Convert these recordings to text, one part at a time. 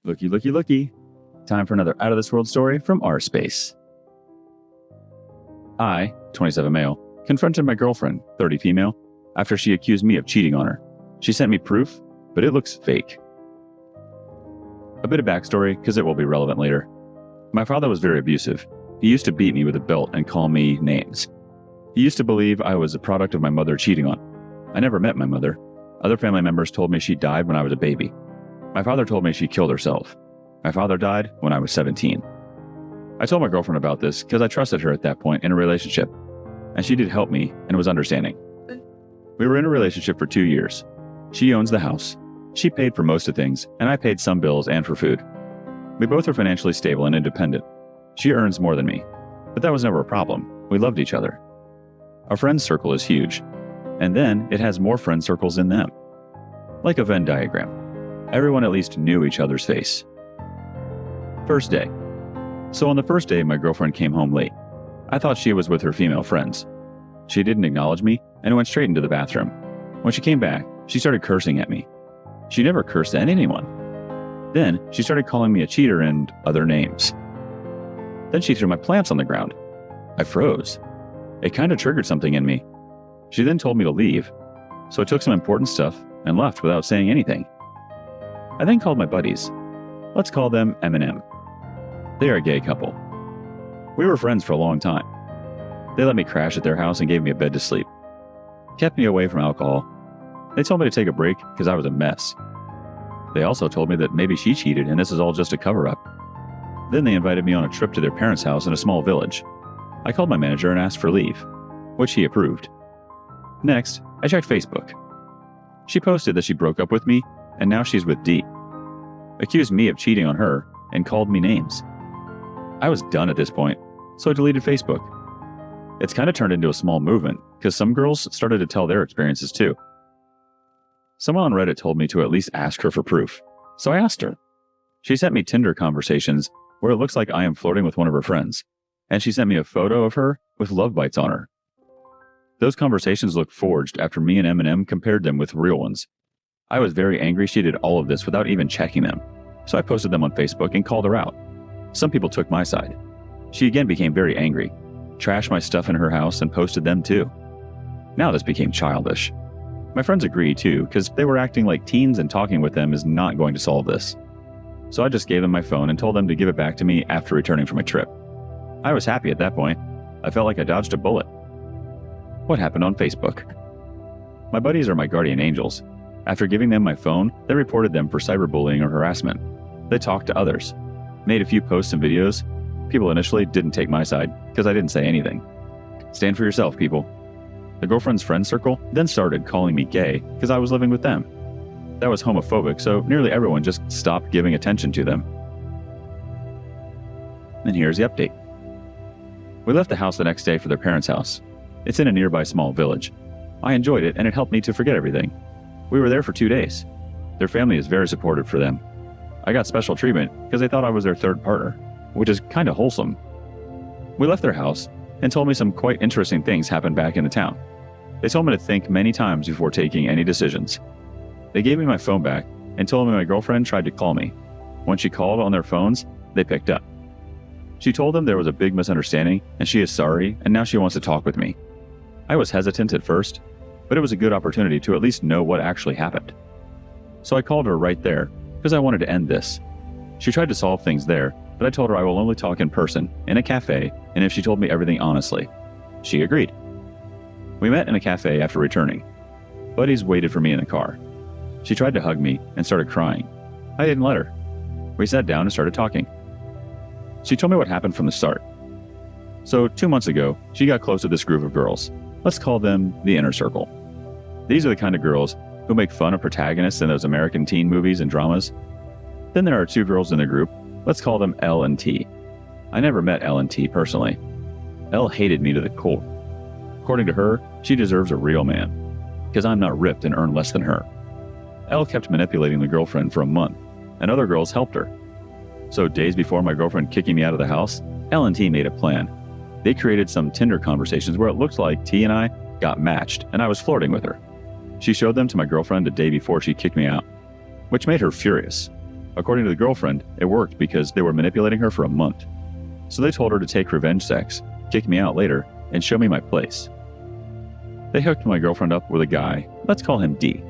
Looky, looky, looky. Time for another out-of-this-world story from our space. I, 27 male, confronted my girlfriend, 30 female, after she accused me of cheating on her. She sent me proof, but it looks fake. A bit of backstory, because it will be relevant later. My father was very abusive. He used to beat me with a belt and call me names. He used to believe I was a product of my mother cheating on. I never met my mother. Other family members told me she died when I was a baby. My father told me she killed herself. My father died when I was 17. I told my girlfriend about this because I trusted her at that point in a relationship, and she did help me and was understanding. We were in a relationship for 2 years. She owns the house. She paid for most of things, and I paid some bills and for food. We both are financially stable and independent. She earns more than me, but that was never a problem. We loved each other. Our friends circle is huge, and then it has more friend circles in them. Like a Venn diagram. Everyone at least knew each other's face. First day. So on the first day, my girlfriend came home late. I thought she was with her female friends. She didn't acknowledge me and went straight into the bathroom. When she came back, she started cursing at me. She never cursed at anyone. Then she started calling me a cheater and other names. Then she threw my plants on the ground. I froze. It kind of triggered something in me. She then told me to leave, so I took some important stuff and left without saying anything. I then called my buddies. Let's call them M&M. They are a gay couple. We were friends for a long time. They let me crash at their house and gave me a bed to sleep. Kept me away from alcohol. They told me to take a break because I was a mess. They also told me that maybe she cheated and this is all just a cover-up. Then they invited me on a trip to their parents' house in a small village. I called my manager and asked for leave, which he approved. Next, I checked Facebook. She posted that she broke up with me and now she's with D. Accused me of cheating on her and called me names. I was done at this point, so I deleted Facebook. It's kind of turned into a small movement because some girls started to tell their experiences too. Someone on Reddit told me to at least ask her for proof, so I asked her. She sent me Tinder conversations where it looks like I am flirting with one of her friends, and she sent me a photo of her with love bites on her. Those conversations looked forged after me and M&M compared them with real ones. I was very angry she did all of this without even checking them, so I posted them on Facebook and called her out. Some people took my side. She again became very angry, trashed my stuff in her house and posted them too. Now this became childish. My friends agreed too, because they were acting like teens and talking with them is not going to solve this. So I just gave them my phone and told them to give it back to me after returning from my trip. I was happy at that point. I felt like I dodged a bullet. What happened on Facebook? My buddies are my guardian angels. After giving them my phone, they reported them for cyberbullying or harassment. They talked to others, made a few posts and videos. People initially didn't take my side because I didn't say anything. Stand for yourself, people. The girlfriend's friend circle then started calling me gay because I was living with them. That was homophobic, so nearly everyone just stopped giving attention to them. And here's the update. We left the house the next day for their parents' house. It's in a nearby small village. I enjoyed it and it helped me to forget everything. We were there for 2 days. Their family is very supportive for them. I got special treatment because they thought I was their third partner, which is kind of wholesome. We left their house and told me some quite interesting things happened back in the town. They told me to think many times before taking any decisions. They gave me my phone back and told me my girlfriend tried to call me. When she called on their phones, they picked up. She told them there was a big misunderstanding and she is sorry and now she wants to talk with me. I was hesitant at first, but it was a good opportunity to at least know what actually happened. So I called her right there because I wanted to end this. She tried to solve things there, but I told her I will only talk in person, in a cafe, and if she told me everything honestly. She agreed. We met in a cafe after returning. Buddies waited for me in the car. She tried to hug me and started crying. I didn't let her. We sat down and started talking. She told me what happened from the start. So 2 months ago, she got close to this group of girls. Let's call them the inner circle. These are the kind of girls who make fun of protagonists in those American teen movies and dramas. Then there are 2 girls in the group. Let's call them L and T. I never met L and T personally. L hated me to the core. According to her, she deserves a real man, because I'm not ripped and earn less than her. L kept manipulating the girlfriend for a month, and other girls helped her. So days before my girlfriend kicking me out of the house, L and T made a plan. They created some Tinder conversations where it looked like T and I got matched and I was flirting with her. She showed them to my girlfriend the day before she kicked me out, which made her furious. According to the girlfriend, it worked because they were manipulating her for a month. So they told her to take revenge sex, kick me out later, and show me my place. They hooked my girlfriend up with a guy, let's call him D.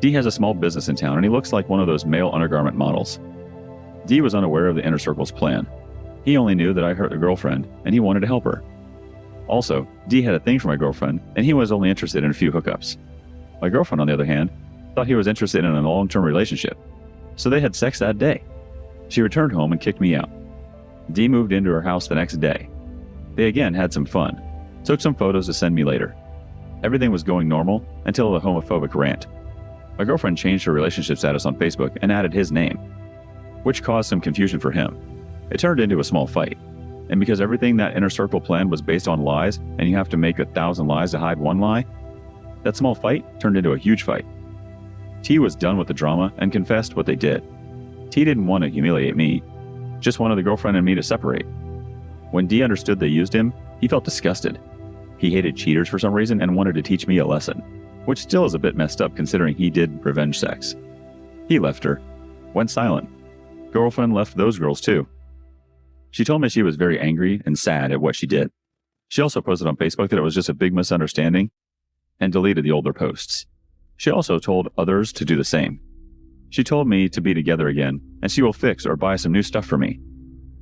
D has a small business in town and he looks like one of those male undergarment models. D was unaware of the inner circle's plan. He only knew that I hurt the girlfriend and he wanted to help her. Also, D had a thing for my girlfriend and he was only interested in a few hookups. My girlfriend, on the other hand, thought he was interested in a long-term relationship. So they had sex that day. She returned home and kicked me out. D moved into her house the next day. They again had some fun, took some photos to send me later. Everything was going normal until the homophobic rant. My girlfriend changed her relationship status on Facebook and added his name, which caused some confusion for him. It turned into a small fight. And because everything that inner circle planned was based on lies and you have to make 1,000 lies to hide one lie, that small fight turned into a huge fight. T was done with the drama and confessed what they did. T didn't want to humiliate me, just wanted the girlfriend and me to separate. When D understood they used him, he felt disgusted. He hated cheaters for some reason and wanted to teach me a lesson, which still is a bit messed up considering he did revenge sex. He left her, went silent. Girlfriend left those girls too. She told me she was very angry and sad at what she did. She also posted on Facebook that it was just a big misunderstanding and deleted the older posts. She also told others to do the same. She told me to be together again and she will fix or buy some new stuff for me.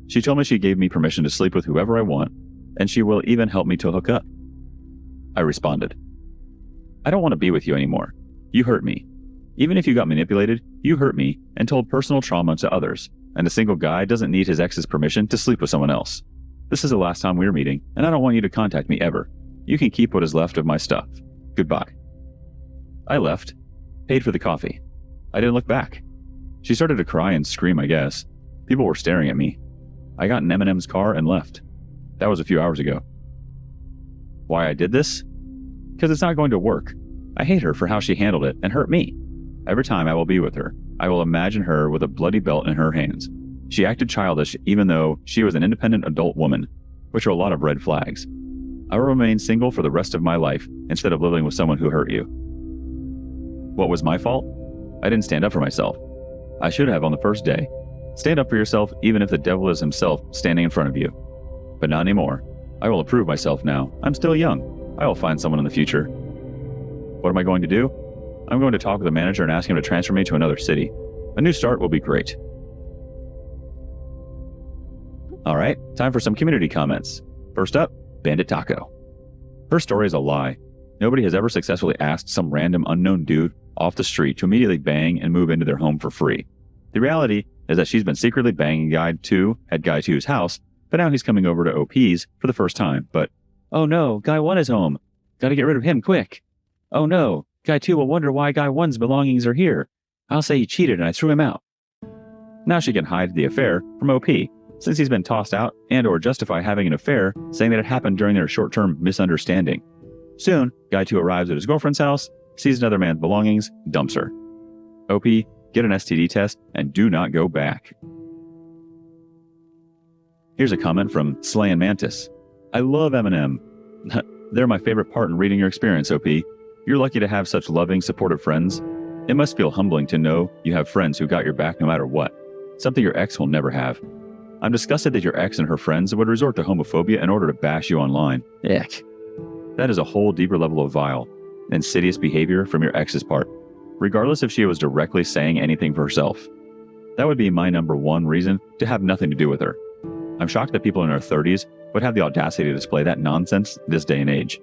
She told me she gave me permission to sleep with whoever I want and she will even help me to hook up. I responded, I don't want to be with you anymore. You hurt me. Even if you got manipulated, you hurt me and told personal trauma to others, and a single guy doesn't need his ex's permission to sleep with someone else. This is the last time we're meeting, and I don't want you to contact me ever. You can keep what is left of my stuff. Goodbye. I left, paid for the coffee. I didn't look back. She started to cry and scream, I guess. People were staring at me. I got in Eminem's car and left. That was a few hours ago. Why I did this? Because it's not going to work. I hate her for how she handled it and hurt me. Every time I will be with her, I will imagine her with a bloody belt in her hands. She acted childish even though she was an independent adult woman, which are a lot of red flags. I will remain single for the rest of my life instead of living with someone who hurt you. What was my fault? I didn't stand up for myself. I should have on the first day. Stand up for yourself even if the devil is himself standing in front of you. But not anymore. I will approve myself now. I'm still young. I will find someone in the future. What am I going to do? I'm going to talk with the manager and ask him to transfer me to another city. A new start will be great. All right, time for some community comments. First up, Bandit Taco. Her story is a lie. Nobody has ever successfully asked some random unknown dude off the street to immediately bang and move into their home for free. The reality is that she's been secretly banging Guy 2 at Guy 2's house, but now he's coming over to OP's for the first time. But, oh no, Guy 1 is home. Gotta get rid of him quick. Oh no, Guy 2 will wonder why Guy 1's belongings are here. I'll say he cheated and I threw him out. Now she can hide the affair from OP, since he's been tossed out and or justify having an affair, saying that it happened during their short-term misunderstanding. Soon, Guy 2 arrives at his girlfriend's house, sees another man's belongings, dumps her. OP, get an STD test and do not go back. Here's a comment from Slay and Mantis. I love Eminem. They're my favorite part in reading your experience, OP. You're lucky to have such loving, supportive friends. It must feel humbling to know you have friends who got your back no matter what, something your ex will never have. I'm disgusted that your ex and her friends would resort to homophobia in order to bash you online. Ick. That is a whole deeper level of vile, insidious behavior from your ex's part, regardless if she was directly saying anything for herself. That would be my number one reason to have nothing to do with her. I'm shocked that people in their 30s would have the audacity to display that nonsense this day and age.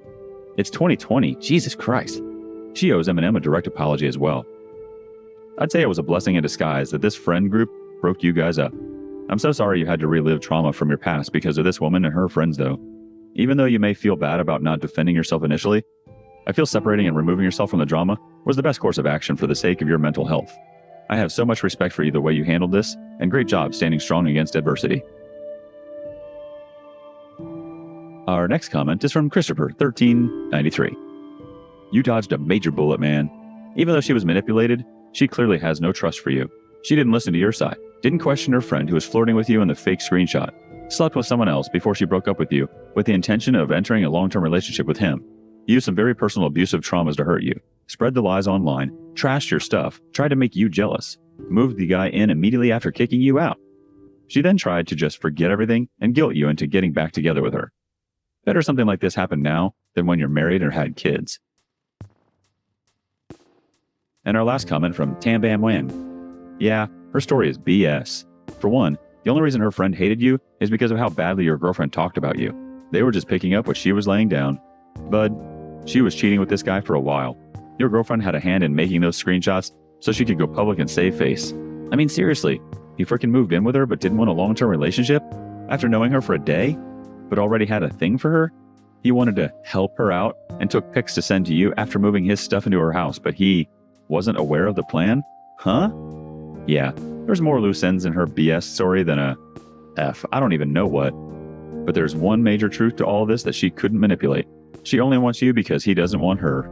It's 2020, Jesus Christ. She owes Eminem a direct apology as well. I'd say it was a blessing in disguise that this friend group broke you guys up. I'm so sorry you had to relive trauma from your past because of this woman and her friends though. Even though you may feel bad about not defending yourself initially, I feel separating and removing yourself from the drama was the best course of action for the sake of your mental health. I have so much respect for you the way you handled this, and great job standing strong against adversity. Our next comment is from Christopher, 1393. You dodged a major bullet, man. Even though she was manipulated, she clearly has no trust for you. She didn't listen to your side, didn't question her friend who was flirting with you in the fake screenshot, slept with someone else before she broke up with you with the intention of entering a long-term relationship with him. Used some very personal abusive traumas to hurt you, spread the lies online, trashed your stuff, tried to make you jealous. moved the guy in immediately after kicking you out. She then tried to just forget everything and guilt you into getting back together with her. Better something like this happen now than when you're married or had kids. And our last comment from Tam Bam Wan. Yeah, her story is BS. For one, the only reason her friend hated you is because of how badly your girlfriend talked about you. They were just picking up what she was laying down. Bud, she was cheating with this guy for a while. Your girlfriend had a hand in making those screenshots so she could go public and save face. I mean, seriously, you freaking moved in with her but didn't want a long-term relationship? After knowing her for a day, but already had a thing for her? He wanted to help her out and took pics to send to you after moving his stuff into her house, but he wasn't aware of the plan? Huh? Yeah, there's more loose ends in her BS story than a I don't even know what. But there's one major truth to all this that she couldn't manipulate. She only wants you because he doesn't want her.